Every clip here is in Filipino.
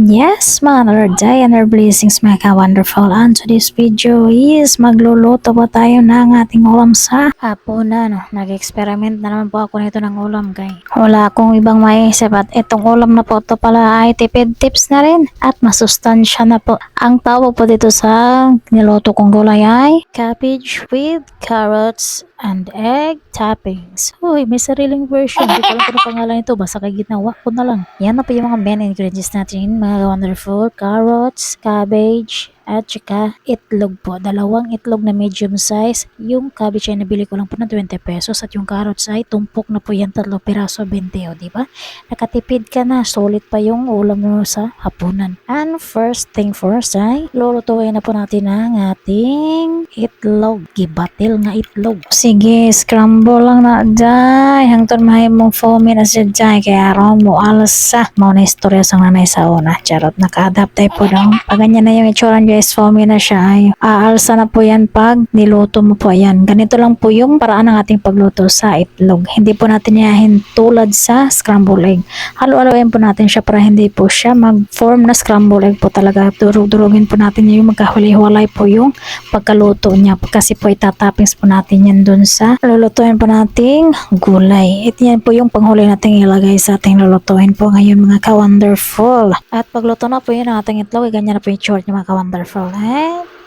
Yes, mga another day, another blessings mga ka-wonderful. And today's video is magluluto po tayo ng ating ulam sa hapunan. Nag-experiment na naman po ako nito ng ulam kay wala akong ibang maisip at itong ulam na po ito pala ay tipid tips na rin at masustansya na po. Ang tawag po dito sa niluto kong gulay ay cabbage with carrots and egg toppings. Uy, may sariling version. Hindi ko alam kung ano pangalan ito. Basta kay ginawa ko na lang. Yan na po yung mga main ingredients natin. Mga wonderful carrots, cabbage, at saka itlog po. Dalawang itlog na medium size. Yung cabbage ay nabili ko lang po na 20 pesos at yung carrots ay tumpok na po yan 3 piraso 20 o diba? Nakatipid ka na. Solid pa yung ulam mo sa hapunan. And first thing first ay lulutuin na po natin ang ating itlog. Gibatil nga itlog. Sige, scramble lang na dyan. Hangtod mahay mong foamy na siya dyan. Kaya araw mo alsa. Mau na istorya sa nanay sa una. Charot, naka-adapt tayo po daw. Pag ganyan na yung itsura niya is foamy na siya ay aalsa na po yan pag niluto mo po yan. Ganito lang po yung paraan ng ating pagluto sa itlog. Hindi po natin yahin tulad sa scramble egg. Halo-haloin po natin siya para hindi po siya mag-form na scramble egg po talaga. Durug-durugin po natin yung magkahuli-hulay po yung pagkaluto niya. Kasi po itatappings po natin yan dun sa lulutuin po nating gulay. Ito yan po yung panghuli nating ilagay sa ating lulutuin po ngayon mga ka-wonderful. At pagluto na po yun ang ating itlog, ganyan na po yung short niya mga ka-wonderful.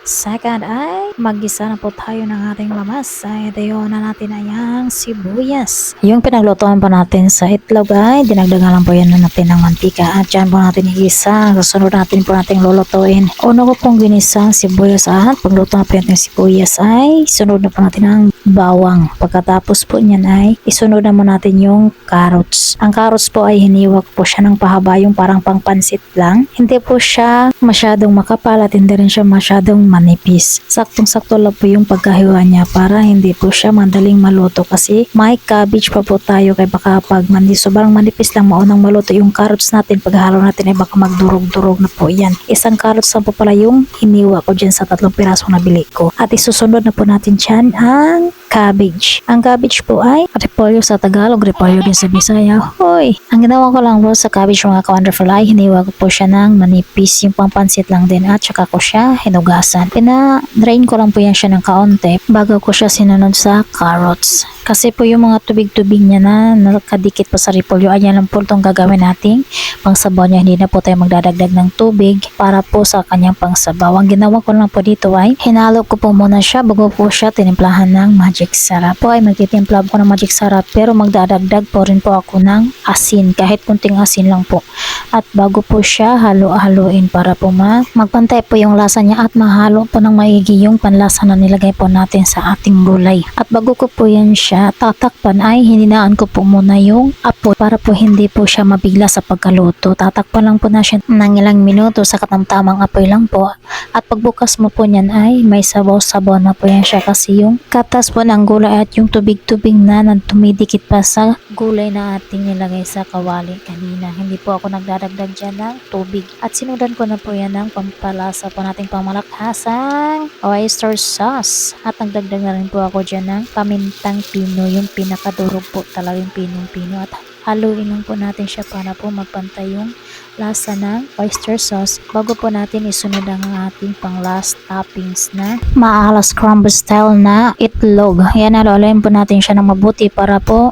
Second ay mag-isa na po tayo ng ating lamasa. Ito na natin ay ang sibuyas. Yung pinaglutuan po natin sa itlog ay dinagdagan lang po yan na natin ng mantika at dyan po natin igisa. Kasunod natin po natin lulutuin. Una ko pong ginisa ang sibuyas at pagluto na po natin sibuyas ay sunod na po natin ang bawang. Pagkatapos po niyan ay isunod na mo natin yung carrots. Ang carrots po ay hiniwak po siya ng pahaba yung parang pangpansit lang. Hindi po siya masyadong makapal at hindi rin siya masyadong manipis. Saktong-sakto lang po yung pagkahiwa niya para hindi po siya madaling maluto kasi may cabbage pa po tayo kay baka pag sobrang manipis lang maunang maluto yung carrots natin paghalo natin ay baka magdurog-durog na po yan. Isang carrots lang po pala yung hiniwa ko dyan sa 3 pirasong nabili ko. At isusunod na po natin dyan ang cabbage. Ang cabbage po ay repolyo sa Tagalog, repolyo din sa Bisaya. Hoy! Ang ginawa ko lang po sa cabbage mga ka-wonderful ay hiniwa ko po siya ng manipis, yung pampansit lang din at saka ko siya hinugasan. Pina-drain ko lang po yan siya ng kaunti bago ko siya sinunod sa carrots. Kasi po yung mga tubig-tubig niya na nakadikit pa sa repolyo, ayan lang po itong gagawin natin pangsabaw niya. Hindi na po tayo magdadagdag ng tubig para po sa kanyang pangsabaw. Ang ginawa ko lang po dito ay hinalo ko po muna siya bago po siya tinimplahan ng magic sarap. Po ay magtitimpla po ng magic sarap pero magdadagdag po rin po ako ng asin, kahit kunting asin lang po. At bago po siya halo-haloin para po magpantay po yung lasa niya at mahalo po ng maigi yung panlasa na nilagay po natin sa ating gulay. At bago ko po yan siya tatakpan ay hininaan ko po muna yung apoy para po hindi po siya mabigla sa pagkaluto. Tatakpan lang po na siya ng ilang minuto sa katamtamang apoy lang po. At pagbukas mo po niyan ay may sabaw-sabaw na po yan siya kasi yung katas po ng gulay at yung tubig-tubig na tumidikit pa sa gulay na ating nilagay sa kawali kanina. Hindi po ako nagdadagdag dyan ng tubig. At sinudan ko na po yan ng pampalasa po nating pamalakhasang oyster sauce. At nagdagdag na rin po ako dyan ng pamintang pino, yung pinakadurog po talagang pinong-pino. At haluin lang po natin siya para po magpantay yung lasa ng oyster sauce bago po natin isunod ang ating pang last toppings na maalas crumble style na itlog. Yan, haluin po natin siya ng mabuti para po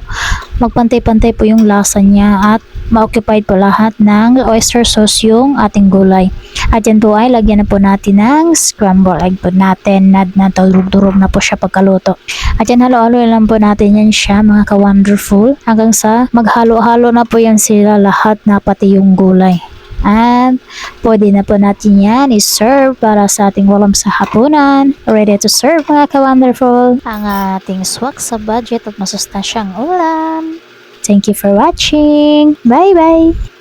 magpantay-pantay po yung lasa niya at ma-occupied po lahat ng oyster sauce yung ating gulay. At yan po ay lagyan na po natin ng scramble egg po natin na durog-durog na po siya pagkaluto. At yan halo-halo lang po natin yan siya mga ka-wonderful hanggang sa maghalo-halo na po yan sila lahat na pati yung gulay. At pwede na po natin yan i-serve para sa ating ulam sa hapunan. Ready to serve mga ka-wonderful ang ating swak sa budget at masustansyang ulam. Thank you for watching. Bye bye!